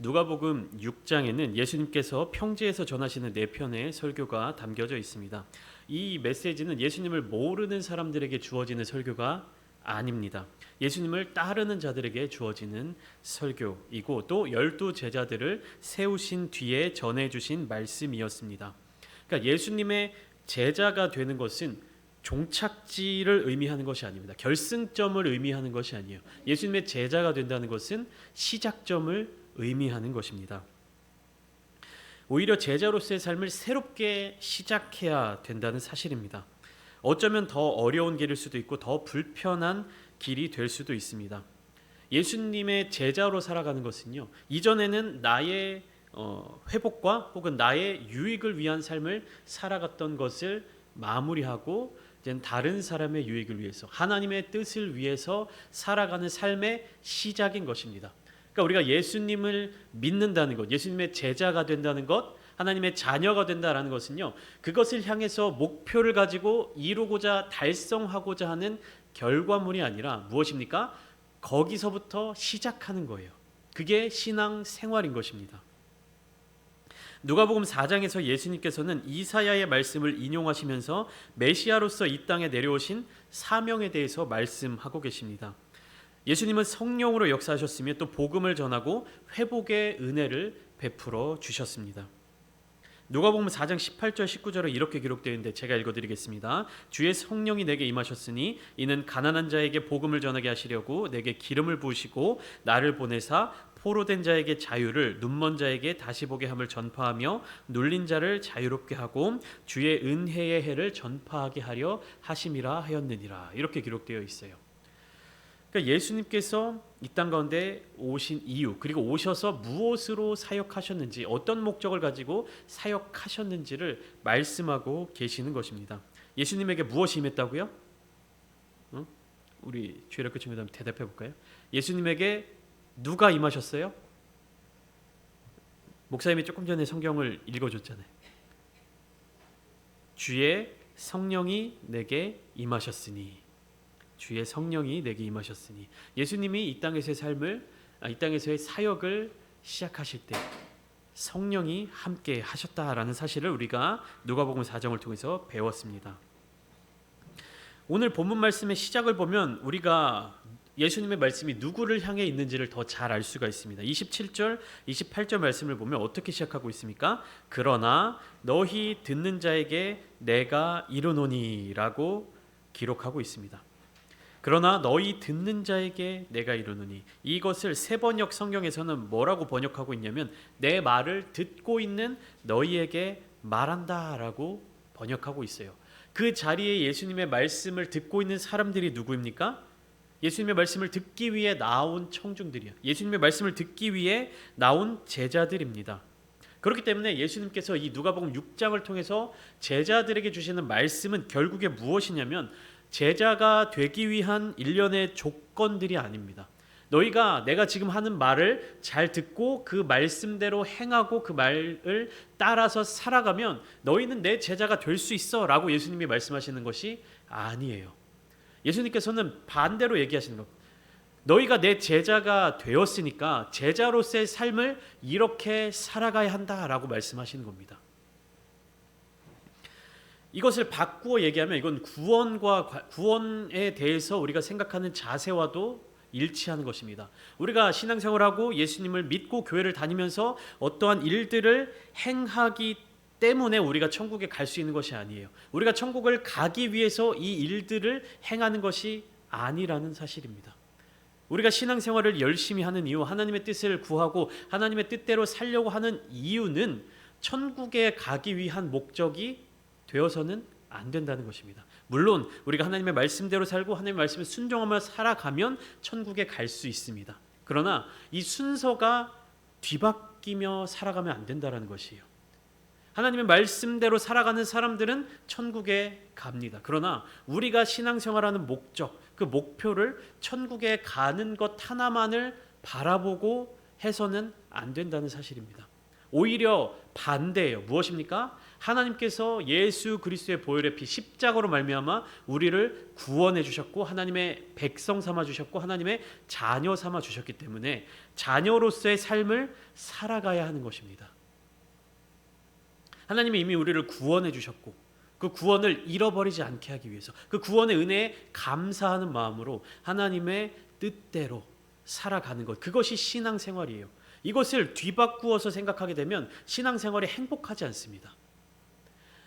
누가복음 6장에는 예수님께서 평지에서 전하시는 4편의 설교가 담겨져 있습니다. 이 메시지는 예수님을 모르는 사람들에게 주어지는 설교가 아닙니다. 예수님을 따르는 자들에게 주어지는 설교이고 또 12 제자들을 세우신 뒤에 전해주신 말씀이었습니다. 그러니까 예수님의 제자가 되는 것은 종착지를 의미하는 것이 아닙니다. 결승점을 의미하는 것이 아니에요. 예수님의 제자가 된다는 것은 시작점을 의미하는 것입니다. 오히려 제자로서의 삶을 새롭게 시작해야 된다는 사실입니다. 어쩌면 더 어려운 길일 수도 있고 더 불편한 길이 될 수도 있습니다. 예수님의 제자로 살아가는 것은요, 이전에는 나의 회복과 혹은 나의 유익을 위한 삶을 살아갔던 것을 마무리하고 이제 다른 사람의 유익을 위해서, 하나님의 뜻을 위해서 살아가는 삶의 시작인 것입니다. 그러니까 우리가 예수님을 믿는다는 것, 예수님의 제자가 된다는 것, 하나님의 자녀가 된다라는 것은요, 그것을 향해서 목표를 가지고 이루고자 달성하고자 하는 결과물이 아니라 무엇입니까? 거기서부터 시작하는 거예요. 그게 신앙 생활인 것입니다. 누가복음 4장에서 예수님께서는 이사야의 말씀을 인용하시면서 메시아로서 이 땅에 내려오신 사명에 대해서 말씀하고 계십니다. 예수님은 성령으로 역사하셨으며 또 복음을 전하고 회복의 은혜를 베풀어 주셨습니다. 누가복음 4장 18절 19절에 이렇게 기록되어 있는데 제가 읽어드리겠습니다. 주의 성령이 내게 임하셨으니 이는 가난한 자에게 복음을 전하게 하시려고 내게 기름을 부으시고 나를 보내사 포로된 자에게 자유를, 눈먼 자에게 다시 보게 함을 전파하며 눌린 자를 자유롭게 하고 주의 은혜의 해를 전파하게 하려 하심이라 하였느니라. 이렇게 기록되어 있어요. 그러니까 예수님께서 이 땅 가운데 오신 이유, 그리고 오셔서 무엇으로 사역하셨는지, 어떤 목적을 가지고 사역하셨는지를 말씀하고 계시는 것입니다. 예수님에게 무엇이 임했다고요? 우리 주일학교 친구들 한번 대답해 볼까요? 예수님에게 누가 임하셨어요? 목사님이 조금 전에 성경을 읽어줬잖아요. 주의 성령이 내게 임하셨으니, 주의 성령이 내게 임하셨으니, 예수님이 이 땅에서의 삶을, 이 땅에서의 사역을 시작하실 때 성령이 함께 하셨다라는 사실을 우리가 누가복음 4장을 통해서 배웠습니다. 오늘 본문 말씀의 시작을 보면 우리가 예수님의 말씀이 누구를 향해 있는지를 더 잘 알 수가 있습니다. 27절, 28절 말씀을 보면 어떻게 시작하고 있습니까? 그러나 너희 듣는 자에게 내가 이르노니 라고 기록하고 있습니다. 그러나 너희 듣는 자에게 내가 이르노니, 이것을 세번역 성경에서는 뭐라고 번역하고 있냐면 내 말을 듣고 있는 너희에게 말한다 라고 번역하고 있어요. 그 자리에 예수님의 말씀을 듣고 있는 사람들이 누구입니까? 예수님의 말씀을 듣기 위해 나온 청중들이요, 예수님의 말씀을 듣기 위해 나온 제자들입니다. 그렇기 때문에 예수님께서 이 누가복음 6장을 통해서 제자들에게 주시는 말씀은 결국에 무엇이냐면 제자가 되기 위한 일련의 조건들이 아닙니다. 너희가 내가 지금 하는 말을 잘 듣고 그 말씀대로 행하고 그 말을 따라서 살아가면 너희는 내 제자가 될 수 있어 라고 예수님이 말씀하시는 것이 아니에요. 예수님께서는 반대로 얘기하시는 겁니다. 너희가 내 제자가 되었으니까 제자로서의 삶을 이렇게 살아가야 한다라고 말씀하시는 겁니다. 이것을 바꾸어 얘기하면 이건 구원에 대해서 우리가 생각하는 자세와도 일치하는 것입니다. 우리가 신앙생활하고 예수님을 믿고 교회를 다니면서 어떠한 일들을 행하기 때문에 우리가 천국에 갈 수 있는 것이 아니에요. 우리가 천국을 가기 위해서 이 일들을 행하는 것이 아니라는 사실입니다. 우리가 신앙생활을 열심히 하는 이유, 하나님의 뜻을 구하고 하나님의 뜻대로 살려고 하는 이유는 천국에 가기 위한 목적이 되어서는 안 된다는 것입니다. 물론 우리가 하나님의 말씀대로 살고 하나님의 말씀에 순종하며 살아가면 천국에 갈 수 있습니다. 그러나 이 순서가 뒤바뀌며 살아가면 안 된다는 것이에요. 하나님의 말씀대로 살아가는 사람들은 천국에 갑니다. 그러나 우리가 신앙생활하는 목적, 그 목표를 천국에 가는 것 하나만을 바라보고 해서는 안 된다는 사실입니다. 오히려 반대예요. 무엇입니까? 하나님께서 예수 그리스도의 보혈의 피 십자가로 말미암아 우리를 구원해 주셨고 하나님의 백성 삼아 주셨고 하나님의 자녀 삼아 주셨기 때문에 자녀로서의 삶을 살아가야 하는 것입니다. 하나님이 이미 우리를 구원해 주셨고 그 구원을 잃어버리지 않게 하기 위해서 그 구원의 은혜에 감사하는 마음으로 하나님의 뜻대로 살아가는 것, 그것이 신앙생활이에요. 이것을 뒤바꾸어서 생각하게 되면 신앙생활이 행복하지 않습니다.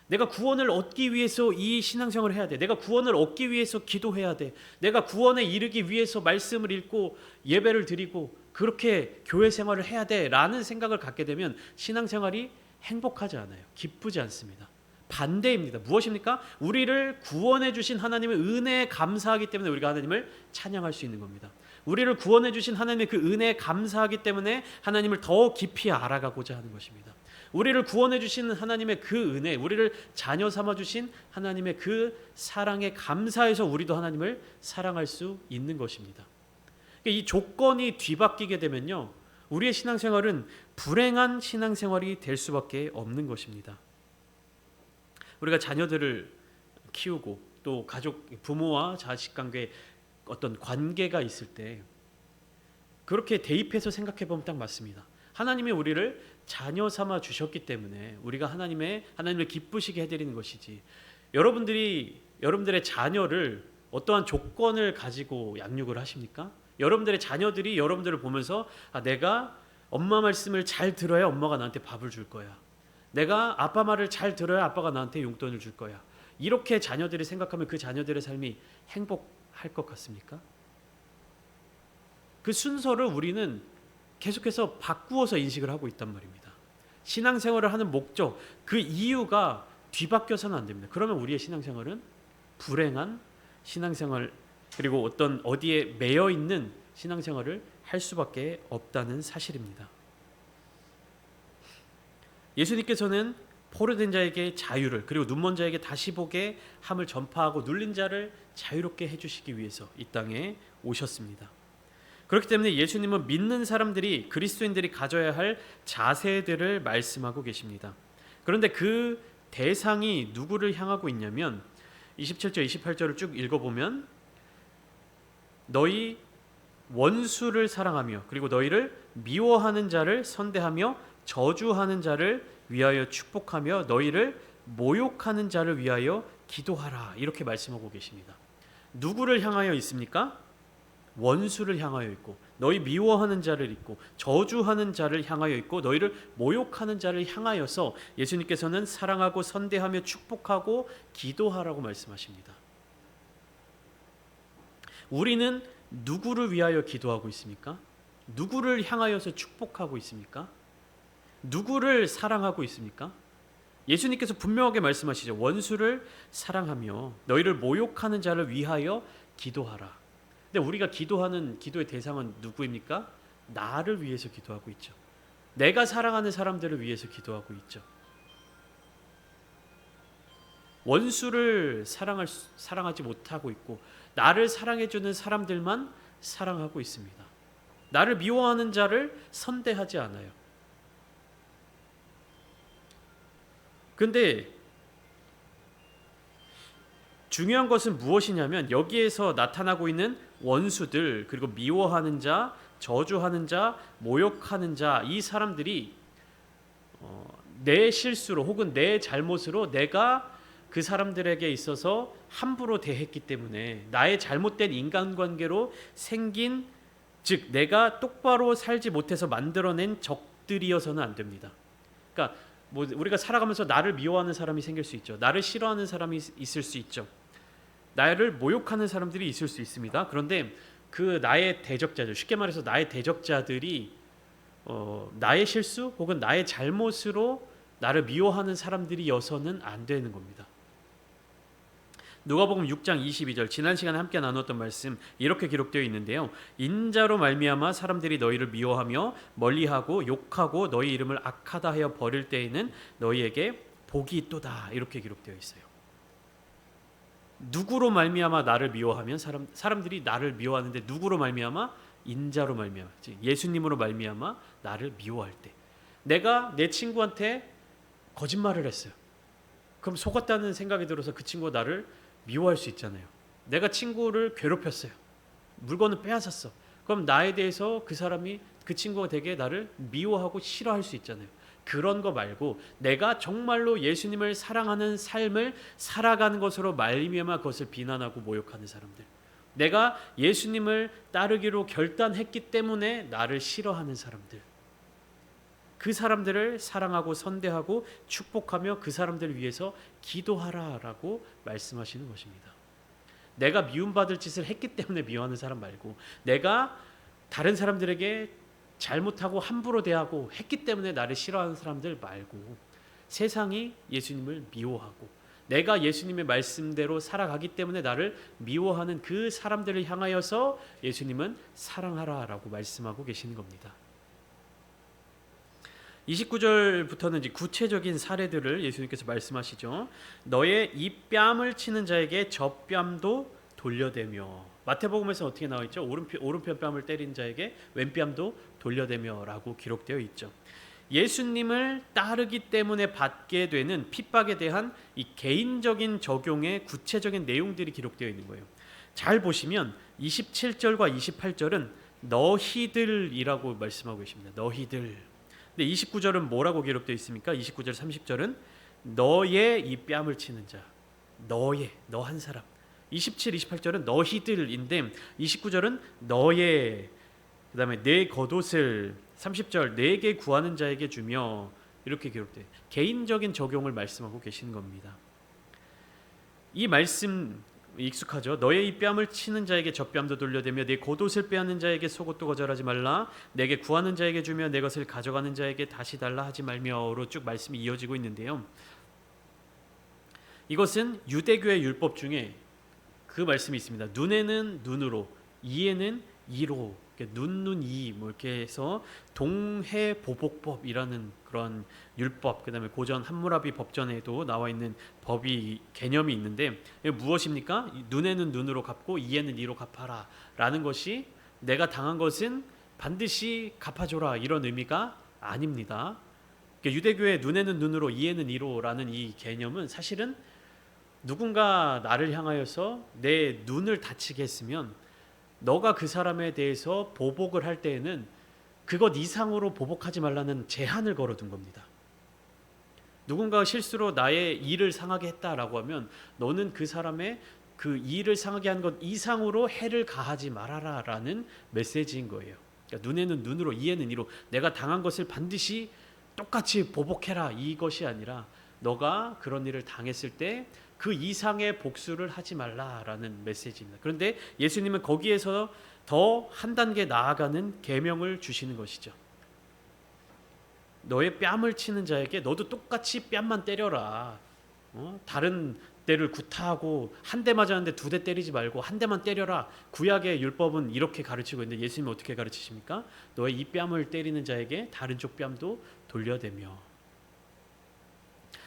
내가 구원을 얻기 위해서 이 신앙생활을 해야 돼. 내가 구원을 얻기 위해서 기도해야 돼. 내가 구원에 이르기 위해서 말씀을 읽고 예배를 드리고 그렇게 교회 생활을 해야 돼 라는 생각을 갖게 되면 신앙생활이 행복하지 않아요. 기쁘지 않습니다. 반대입니다. 무엇입니까? 우리를 구원해 주신 하나님의 은혜에 감사하기 때문에 우리가 하나님을 찬양할 수 있는 겁니다. 우리를 구원해 주신 하나님의 그 은혜에 감사하기 때문에 하나님을 더 깊이 알아가고자 하는 것입니다. 우리를 구원해 주신 하나님의 그 은혜, 우리를 자녀 삼아 주신 하나님의 그 사랑에 감사해서 우리도 하나님을 사랑할 수 있는 것입니다. 이 조건이 뒤바뀌게 되면요, 우리의 신앙생활은 불행한 신앙생활이 될 수밖에 없는 것입니다. 우리가 자녀들을 키우고 또 가족, 부모와 자식 관계 어떤 관계가 있을 때 그렇게 대입해서 생각해 보면 딱 맞습니다. 하나님이 우리를 자녀 삼아 주셨기 때문에 우리가 하나님을 기쁘시게 해드리는 것이지, 여러분들의 자녀를 어떠한 조건을 가지고 양육을 하십니까? 여러분들의 자녀들이 여러분들을 보면서 내가 엄마 말씀을 잘 들어야 엄마가 나한테 밥을 줄 거야. 내가 아빠 말을 잘 들어야 아빠가 나한테 용돈을 줄 거야. 이렇게 자녀들이 생각하면 그 자녀들의 삶이 행복할 것 같습니까? 그 순서를 우리는 계속해서 바꾸어서 인식을 하고 있단 말입니다. 신앙생활을 하는 목적, 그 이유가 뒤바뀌어서는 안 됩니다. 그러면 우리의 신앙생활은 불행한 신앙생활, 그리고 어디에 매여 있는 신앙생활을 할 수밖에 없다는 사실입니다. 예수님께서는 포로된 자에게 자유를, 그리고 눈먼 자에게 다시 보게 함을 전파하고 눌린 자를 자유롭게 해주시기 위해서 이 땅에 오셨습니다. 그렇기 때문에 예수님은 믿는 사람들이, 그리스도인들이 가져야 할 자세들을 말씀하고 계십니다. 그런데 그 대상이 누구를 향하고 있냐면 27절 28절을 쭉 읽어보면 너희 원수를 사랑하며 그리고 너희를 미워하는 자를 선대하며 저주하는 자를 위하여 축복하며 너희를 모욕하는 자를 위하여 기도하라, 이렇게 말씀하고 계십니다. 누구를 향하여 있습니까? 원수를 향하여 있고, 너희 미워하는 자를 있고, 저주하는 자를 향하여 있고, 너희를 모욕하는 자를 향하여서 예수님께서는 사랑하고 선대하며 축복하고 기도하라고 말씀하십니다. 우리는 누구를 위하여 기도하고 있습니까? 누구를 향하여서 축복하고 있습니까? 누구를 사랑하고 있습니까? 예수님께서 분명하게 말씀하시죠. 원수를 사랑하며 너희를 모욕하는 자를 위하여 기도하라. 근데 우리가 기도하는 기도의 대상은 누구입니까? 나를 위해서 기도하고 있죠. 내가 사랑하는 사람들을 위해서 기도하고 있죠. 원수를 사랑하지 못하고 있고 나를 사랑해주는 사람들만 사랑하고 있습니다. 나를 미워하는 자를 선대하지 않아요. 근데 중요한 것은 무엇이냐면 여기에서 나타나고 있는 원수들, 그리고 미워하는 자, 저주하는 자, 모욕하는 자, 이 사람들이 내 실수로 혹은 내 잘못으로 내가 그 사람들에게 있어서 함부로 대했기 때문에 나의 잘못된 인간관계로 생긴, 즉 내가 똑바로 살지 못해서 만들어낸 적들이어서는 안 됩니다. 그러니까 우리가 살아가면서 나를 미워하는 사람이 생길 수 있죠. 나를 싫어하는 사람이 있을 수 있죠. 나를 모욕하는 사람들이 있을 수 있습니다. 그런데 그 나의 대적자들, 쉽게 말해서 나의 대적자들이 나의 실수 혹은 나의 잘못으로 나를 미워하는 사람들이어서는 안 되는 겁니다. 누가복음 6장 22절, 지난 시간에 함께 나눴던 말씀 이렇게 기록되어 있는데요. 인자로 말미암아 사람들이 너희를 미워하며 멀리하고 욕하고 너희 이름을 악하다 하여 버릴 때에는 너희에게 복이 있도다, 이렇게 기록되어 있어요. 누구로 말미암아 나를 미워하면 사람들이 나를 미워하는데 누구로 말미암아? 인자로 말미암아, 예수님으로 말미암아 나를 미워할 때, 내가 내 친구한테 거짓말을 했어요. 그럼 속았다는 생각이 들어서 그 친구가 나를 미워할 수 있잖아요. 내가 친구를 괴롭혔어요. 물건을 빼앗았어. 그럼 나에 대해서 그 친구가 되게 나를 미워하고 싫어할 수 있잖아요. 그런 거 말고 내가 정말로 예수님을 사랑하는 삶을 살아가는 것으로 말미암아 그것을 비난하고 모욕하는 사람들, 내가 예수님을 따르기로 결단했기 때문에 나를 싫어하는 사람들, 그 사람들을 사랑하고 선대하고 축복하며 그 사람들을 위해서 기도하라라고 말씀하시는 것입니다. 내가 미움받을 짓을 했기 때문에 미워하는 사람 말고, 내가 다른 사람들에게 잘못하고 함부로 대하고 했기 때문에 나를 싫어하는 사람들 말고, 세상이 예수님을 미워하고 내가 예수님의 말씀대로 살아가기 때문에 나를 미워하는 그 사람들을 향하여서 예수님은 사랑하라라고 말씀하고 계시는 겁니다. 29절부터는 이제 구체적인 사례들을 예수님께서 말씀하시죠. 너의 이 뺨을 치는 자에게 저 뺨도 돌려대며. 마태복음에서 어떻게 나와 있죠? 오른편 뺨을 때린 자에게 왼뺨도 돌려대며라고 기록되어 있죠. 예수님을 따르기 때문에 받게 되는 핍박에 대한 이 개인적인 적용의 구체적인 내용들이 기록되어 있는 거예요. 잘 보시면 27절과 28절은 너희들이라고 말씀하고 계십니다. 너희들. 근데 29절은 뭐라고 기록되어 있습니까? 29절 30절은 너의 이 뺨을 치는 자, 너의, 너 한 사람. 27, 28절은 너희들인데 29절은 너의, 그 다음에 내 겉옷을 30절 내게 구하는 자에게 주며, 이렇게 기록돼요. 개인적인 적용을 말씀하고 계시는 겁니다. 이 말씀 익숙하죠. 너의 이 뺨을 치는 자에게 저 뺨도 돌려대며 내 겉옷을 빼앗는 자에게 속옷도 거절하지 말라. 내게 구하는 자에게 주며 내 것을 가져가는 자에게 다시 달라 하지 말며로 쭉 말씀이 이어지고 있는데요. 이것은 유대교의 율법 중에 그 말씀이 있습니다. 눈에는 눈으로, 이에는 이로, 눈이 뭐 이렇게 해서 동해보복법이라는 그런 율법, 그다음에 고전 함무라비 법전에도 나와 있는 법이 개념이 있는데, 무엇입니까? 눈에는 눈으로 갚고 이에는 이로 갚아라 라는 것이 내가 당한 것은 반드시 갚아줘라 이런 의미가 아닙니다. 유대교의 눈에는 눈으로 이에는 이로라는 이 개념은 사실은 누군가 나를 향하여서 내 눈을 다치게 했으면 너가 그 사람에 대해서 보복을 할 때에는 그것 이상으로 보복하지 말라는 제한을 걸어둔 겁니다. 누군가가 실수로 나의 일을 상하게 했다라고 하면 너는 그 사람의 그 일을 상하게 한 것 이상으로 해를 가하지 말아라 라는 메시지인 거예요. 그러니까 눈에는 눈으로 이에는 이로, 내가 당한 것을 반드시 똑같이 보복해라 이것이 아니라 너가 그런 일을 당했을 때 그 이상의 복수를 하지 말라라는 메시지입니다. 그런데 예수님은 거기에서 더 한 단계 나아가는 계명을 주시는 것이죠. 너의 뺨을 치는 자에게 너도 똑같이 뺨만 때려라. 다른 때를 구타하고 한 대 맞았는데 두 대 때리지 말고 한 대만 때려라. 구약의 율법은 이렇게 가르치고 있는데 예수님은 어떻게 가르치십니까? 너의 이 뺨을 때리는 자에게 다른 쪽 뺨도 돌려대며.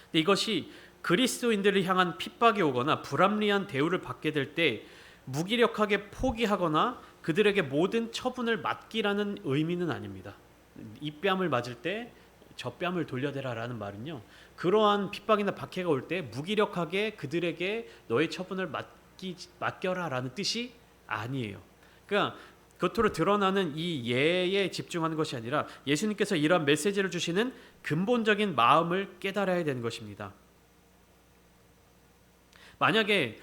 근데 이것이 그리스도인들을 향한 핍박이 오거나 불합리한 대우를 받게 될 때 무기력하게 포기하거나 그들에게 모든 처분을 맡기라는 의미는 아닙니다. 이 뺨을 맞을 때 저 뺨을 돌려대라라는 말은요, 그러한 핍박이나 박해가 올 때 무기력하게 그들에게 너의 처분을 맡겨라라는 뜻이 아니에요. 그러니까 겉으로 드러나는 이 예에 집중하는 것이 아니라 예수님께서 이러한 메시지를 주시는 근본적인 마음을 깨달아야 되는 것입니다. 만약에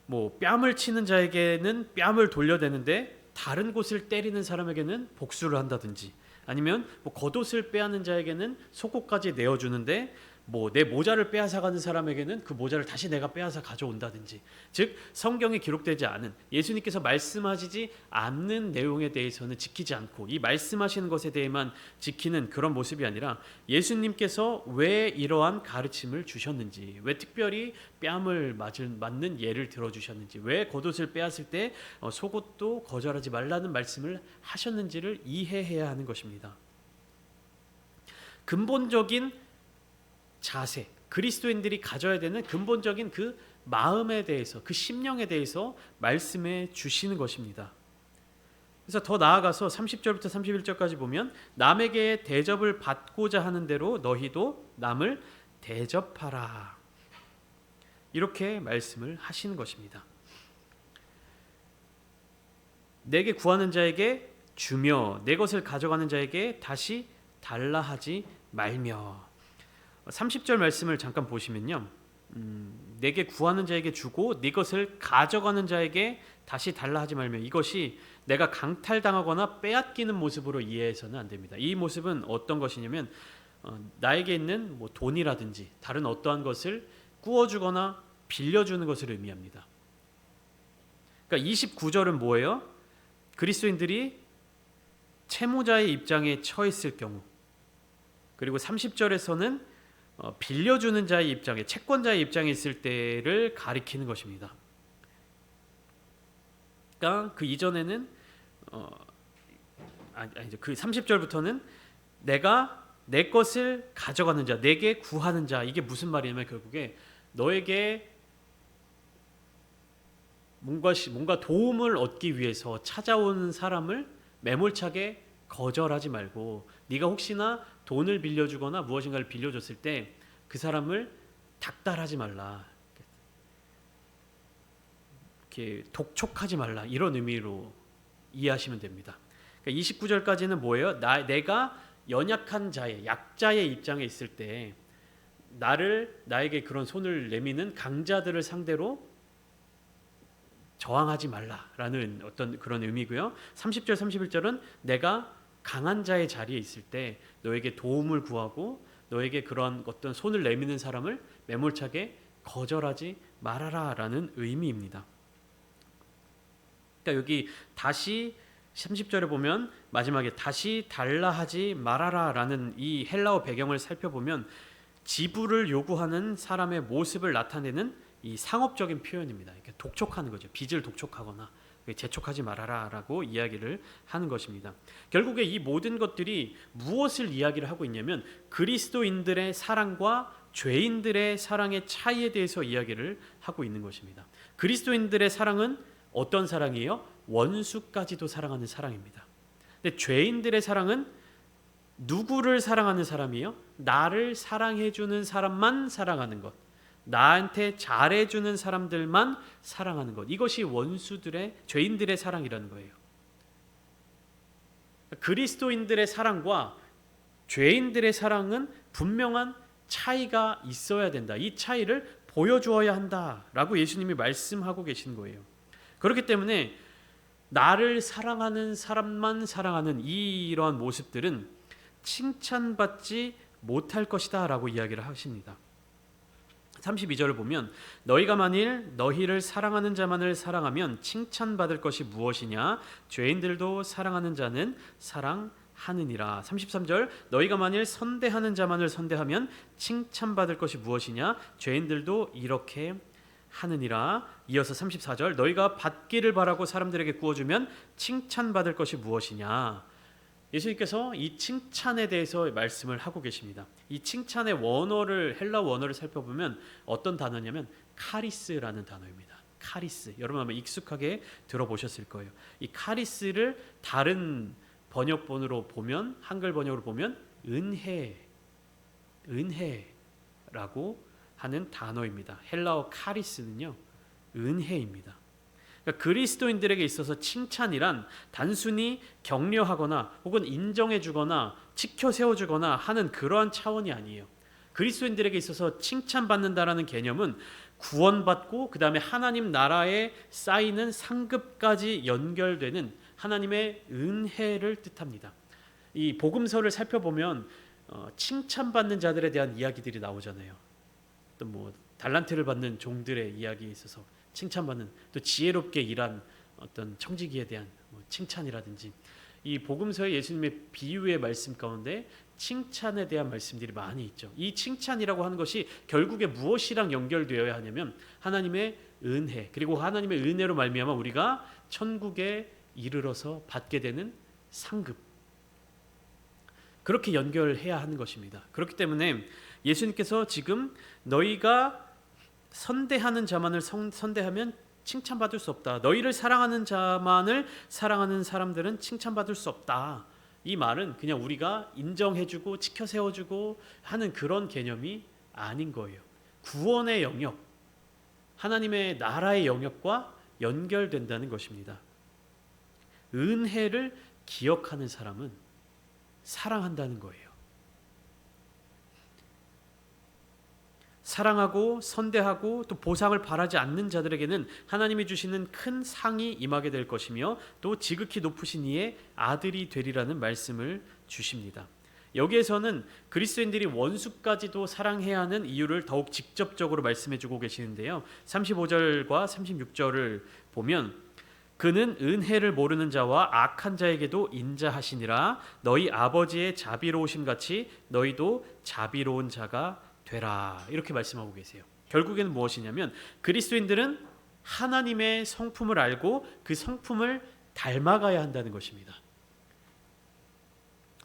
뭐 뺨을 치는 자에게는 뺨을 돌려대는데 다른 곳을 때리는 사람에게는 복수를 한다든지, 아니면 뭐 겉옷을 빼앗는 자에게는 속옷까지 내어주는데 뭐 내 모자를 빼앗아가는 사람에게는 그 모자를 다시 내가 빼앗아 가져온다든지, 즉 성경에 기록되지 않은, 예수님께서 말씀하시지 않는 내용에 대해서는 지키지 않고 이 말씀하시는 것에 대해만 지키는 그런 모습이 아니라, 예수님께서 왜 이러한 가르침을 주셨는지, 왜 특별히 뺨을 맞는 예를 들어주셨는지, 왜 겉옷을 빼앗을 때 속옷도 거절하지 말라는 말씀을 하셨는지를 이해해야 하는 것입니다. 근본적인 자세, 그리스도인들이 가져야 되는 근본적인 그 마음에 대해서, 그 심령에 대해서 말씀해 주시는 것입니다. 그래서 더 나아가서 30절부터 31절까지 보면 남에게 대접을 받고자 하는 대로 너희도 남을 대접하라. 이렇게 말씀을 하시는 것입니다. 내게 구하는 자에게 주며 내 것을 가져가는 자에게 다시 달라 하지 말며. 30절 말씀을 잠깐 보시면요, 내게 구하는 자에게 주고 네 것을 가져가는 자에게 다시 달라 하지 말며, 이것이 내가 강탈당하거나 빼앗기는 모습으로 이해해서는 안 됩니다. 이 모습은 어떤 것이냐면 나에게 있는 돈이라든지 다른 어떠한 것을 꾸어주거나 빌려주는 것을 의미합니다. 그러니까 29절은 뭐예요? 그리스도인들이 채무자의 입장에 처했을 경우, 그리고 30절에서는 빌려주는 자의 입장에, 채권자의 입장에 있을 때를 가리키는 것입니다. 그러니까 그 이전에는 그 30절부터는 내가 내 것을 가져가는 자, 내게 구하는 자, 이게 무슨 말이냐면 결국에 너에게 뭔가 도움을 얻기 위해서 찾아오는 사람을 매몰차게 거절하지 말고, 네가 혹시나 돈을 빌려주거나 무엇인가를 빌려줬을 때 그 사람을 닥달하지 말라, 이렇게 독촉하지 말라, 이런 의미로 이해하시면 됩니다. 그러니까 29절까지는 뭐예요? 내가 연약한 자의, 약자의 입장에 있을 때 나에게 그런 손을 내미는 강자들을 상대로 저항하지 말라라는 어떤 그런 의미고요. 30절 31절은 내가 강한 자의 자리에 있을 때 너에게 도움을 구하고 너에게 그런 어떤 손을 내미는 사람을 매몰차게 거절하지 말아라라는 의미입니다. 그러니까 여기 다시 30절에 보면 마지막에 다시 달라 하지 말아라라는 이 헬라어 배경을 살펴보면 지불을 요구하는 사람의 모습을 나타내는 이 상업적인 표현입니다. 이렇게 독촉하는 거죠. 빚을 독촉하거나 재촉하지 말아라라고 이야기를 하는 것입니다. 결국에 이 모든 것들이 무엇을 이야기를 하고 있냐면 그리스도인들의 사랑과 죄인들의 사랑의 차이에 대해서 이야기를 하고 있는 것입니다. 그리스도인들의 사랑은 어떤 사랑이에요? 원수까지도 사랑하는 사랑입니다. 근데 죄인들의 사랑은 누구를 사랑하는 사람이에요? 나를 사랑해주는 사람만 사랑하는 것, 나한테 잘해주는 사람들만 사랑하는 것, 이것이 죄인들의 사랑이라는 거예요. 그리스도인들의 사랑과 죄인들의 사랑은 분명한 차이가 있어야 된다. 이 차이를 보여주어야 한다라고 예수님이 말씀하고 계신 거예요. 그렇기 때문에 나를 사랑하는 사람만 사랑하는 이러한 모습들은 칭찬받지 못할 것이다 라고 이야기를 하십니다. 32절을 보면 너희가 만일 너희를 사랑하는 자만을 사랑하면 칭찬받을 것이 무엇이냐? 죄인들도 사랑하는 자는 사랑하느니라. 33절 너희가 만일 선대하는 자만을 선대하면 칭찬받을 것이 무엇이냐? 죄인들도 이렇게 하느니라. 이어서 34절 너희가 받기를 바라고 사람들에게 구워주면 칭찬받을 것이 무엇이냐? 예수님께서 이 칭찬에 대해서 말씀을 하고 계십니다. 이 칭찬의 원어를, 헬라 원어를 살펴보면 어떤 단어냐면 카리스라는 단어입니다. 카리스. 여러분 아마 익숙하게 들어보셨을 거예요. 이 카리스를 다른 번역본으로 보면, 한글 번역으로 보면 은혜라고 하는 단어입니다. 헬라어 카리스는요, 은혜입니다. 그러니까 그리스도인들에게 있어서 칭찬이란 단순히 격려하거나 혹은 인정해주거나 치켜 세워주거나 하는 그러한 차원이 아니에요. 그리스도인들에게 있어서 칭찬받는다라는 개념은 구원받고 그 다음에 하나님 나라에 쌓이는 상급까지 연결되는 하나님의 은혜를 뜻합니다. 이 복음서를 살펴보면 칭찬받는 자들에 대한 이야기들이 나오잖아요. 또 달란트를 받는 종들의 이야기에 있어서 칭찬받는, 또 지혜롭게 일한 어떤 청지기에 대한 칭찬이라든지, 이 복음서의 예수님의 비유의 말씀 가운데 칭찬에 대한 말씀들이 많이 있죠. 이 칭찬이라고 하는 것이 결국에 무엇이랑 연결되어야 하냐면 하나님의 은혜, 그리고 하나님의 은혜로 말미암아 우리가 천국에 이르러서 받게 되는 상급, 그렇게 연결해야 하는 것입니다. 그렇기 때문에 예수님께서 지금 너희가 선대하는 자만을 선대하면 칭찬받을 수 없다. 너희를 사랑하는 자만을 사랑하는 사람들은 칭찬받을 수 없다. 이 말은 그냥 우리가 인정해주고 치켜 세워주고 하는 그런 개념이 아닌 거예요. 구원의 영역, 하나님의 나라의 영역과 연결된다는 것입니다. 은혜를 기억하는 사람은 사랑한다는 거예요. 사랑하고 선대하고 또 보상을 바라지 않는 자들에게는 하나님이 주시는 큰 상이 임하게 될 것이며 또 지극히 높으신 이의 아들이 되리라는 말씀을 주십니다. 여기에서는 그리스도인들이 원수까지도 사랑해야 하는 이유를 더욱 직접적으로 말씀해 주고 계시는데요. 35절과 36절을 보면 그는 은혜를 모르는 자와 악한 자에게도 인자하시니라. 너희 아버지의 자비로우심 같이 너희도 자비로운 자가 되라. 이렇게 말씀하고 계세요. 결국에는 무엇이냐면 그리스도인들은 하나님의 성품을 알고 그 성품을 닮아가야 한다는 것입니다.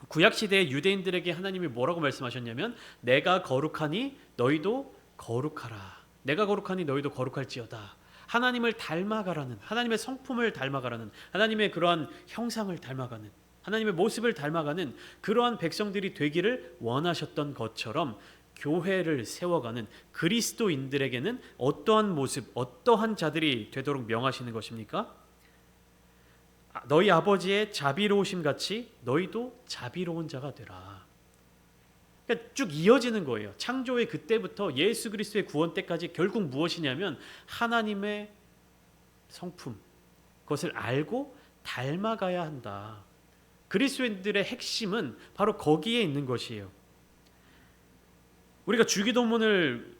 구약시대의 유대인들에게 하나님이 뭐라고 말씀하셨냐면 내가 거룩하니 너희도 거룩하라. 내가 거룩하니 너희도 거룩할지어다. 하나님을 닮아가라는, 하나님의 성품을 닮아가라는, 하나님의 그러한 형상을 닮아가는, 하나님의 모습을 닮아가는 그러한 백성들이 되기를 원하셨던 것처럼 교회를 세워가는 그리스도인들에게는 어떠한 모습, 어떠한 자들이 되도록 명하시는 것입니까? 너희 아버지의 자비로우심 같이 너희도 자비로운 자가 되라. 그러니까 쭉 이어지는 거예요. 창조의 그때부터 예수 그리스도의 구원 때까지 결국 무엇이냐면 하나님의 성품, 그것을 알고 닮아가야 한다. 그리스도인들의 핵심은 바로 거기에 있는 것이에요. 우리가 주기도문을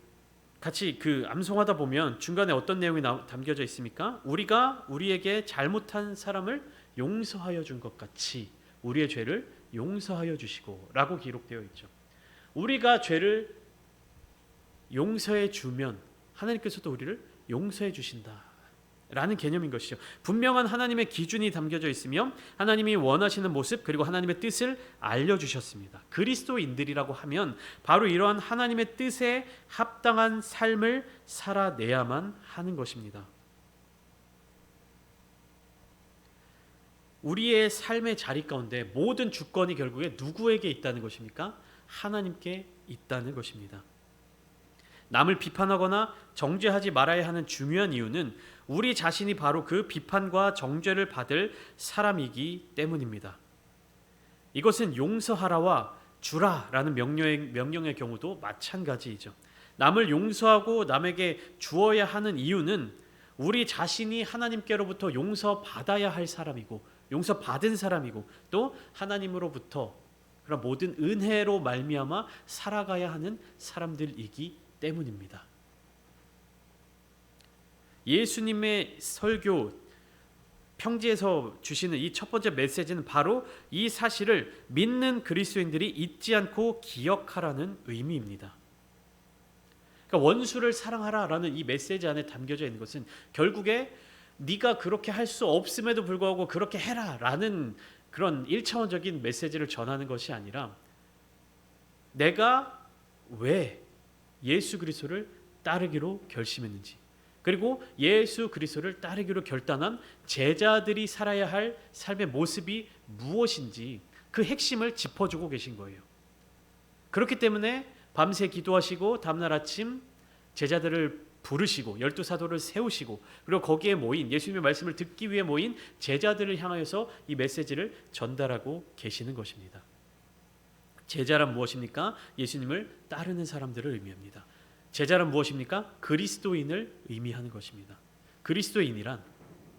같이 암송하다 보면 중간에 어떤 내용이 담겨져 있습니까? 우리가 우리에게 잘못한 사람을 용서하여 준 것 같이 우리의 죄를 용서하여 주시고 라고 기록되어 있죠. 우리가 죄를 용서해 주면 하나님께서도 우리를 용서해 주신다 라는 개념인 것이죠. 분명한 하나님의 기준이 담겨져 있으며 하나님이 원하시는 모습 그리고 하나님의 뜻을 알려주셨습니다. 그리스도인들이라고 하면 바로 이러한 하나님의 뜻에 합당한 삶을 살아내야만 하는 것입니다. 우리의 삶의 자리 가운데 모든 주권이 결국에 누구에게 있다는 것입니까? 하나님께 있다는 것입니다. 남을 비판하거나 정죄하지 말아야 하는 중요한 이유는 우리 자신이 바로 그 비판과 정죄를 받을 사람이기 때문입니다. 이것은 용서하라와 주라라는 명령의 경우도 마찬가지이죠. 남을 용서하고 남에게 주어야 하는 이유는 우리 자신이 하나님께로부터 용서받아야 할 사람이고 용서받은 사람이고 또 하나님으로부터 그런 모든 은혜로 말미암아 살아가야 하는 사람들이기 때문입니다. 예수님의 설교 평지에서 주시는 이 첫 번째 메시지는 바로 이 사실을 믿는 그리스도인들이 잊지 않고 기억하라는 의미입니다. 그러니까 원수를 사랑하라라는 이 메시지 안에 담겨져 있는 것은 결국에 네가 그렇게 할 수 없음에도 불구하고 그렇게 해라라는 그런 1차원적인 메시지를 전하는 것이 아니라 내가 왜 예수 그리스도를 따르기로 결심했는지 그리고 예수 그리스도를 따르기로 결단한 제자들이 살아야 할 삶의 모습이 무엇인지 그 핵심을 짚어주고 계신 거예요. 그렇기 때문에 밤새 기도하시고 다음날 아침 제자들을 부르시고 12사도를 세우시고 그리고 거기에 모인 예수님의 말씀을 듣기 위해 모인 제자들을 향하여서 이 메시지를 전달하고 계시는 것입니다. 제자란 무엇입니까? 예수님을 따르는 사람들을 의미합니다. 제자란 무엇입니까? 그리스도인을 의미하는 것입니다. 그리스도인이란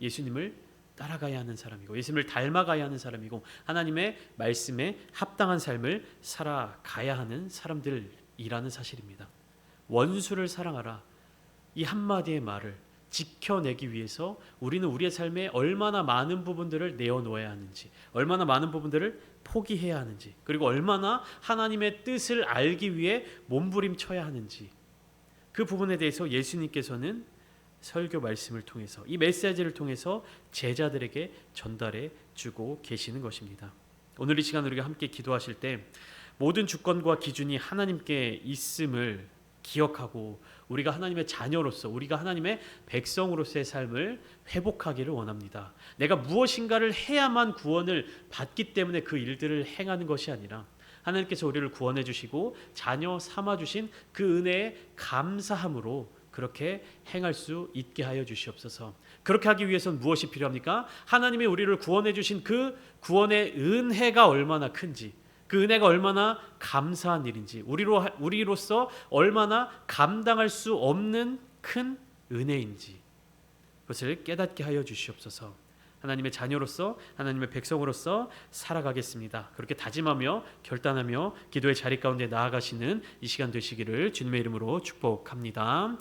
예수님을 따라가야 하는 사람이고 예수님을 닮아가야 하는 사람이고 하나님의 말씀에 합당한 삶을 살아가야 하는 사람들이라는 사실입니다. 원수를 사랑하라 이 한마디의 말을 지켜내기 위해서 우리는 우리의 삶에 얼마나 많은 부분들을 내어놓아야 하는지 얼마나 많은 부분들을 포기해야 하는지 그리고 얼마나 하나님의 뜻을 알기 위해 몸부림쳐야 하는지 그 부분에 대해서 예수님께서는 설교 말씀을 통해서 이 메시지를 통해서 제자들에게 전달해 주고 계시는 것입니다. 오늘 이 시간 우리가 함께 기도하실 때 모든 주권과 기준이 하나님께 있음을 기억하고 우리가 하나님의 자녀로서 우리가 하나님의 백성으로서의 삶을 회복하기를 원합니다. 내가 무엇인가를 해야만 구원을 받기 때문에 그 일들을 행하는 것이 아니라 하나님께서 우리를 구원해 주시고 자녀 삼아 주신 그 은혜에 감사함으로 그렇게 행할 수 있게 하여 주시옵소서. 그렇게 하기 위해서는 무엇이 필요합니까? 하나님이 우리를 구원해 주신 그 구원의 은혜가 얼마나 큰지, 그 은혜가 얼마나 감사한 일인지, 우리로서 얼마나 감당할 수 없는 큰 은혜인지 그것을 깨닫게 하여 주시옵소서. 하나님의 자녀로서, 하나님의 백성으로서 살아가겠습니다. 그렇게 다짐하며 결단하며 기도의 자리 가운데 나아가시는 이 시간 되시기를 주님의 이름으로 축복합니다.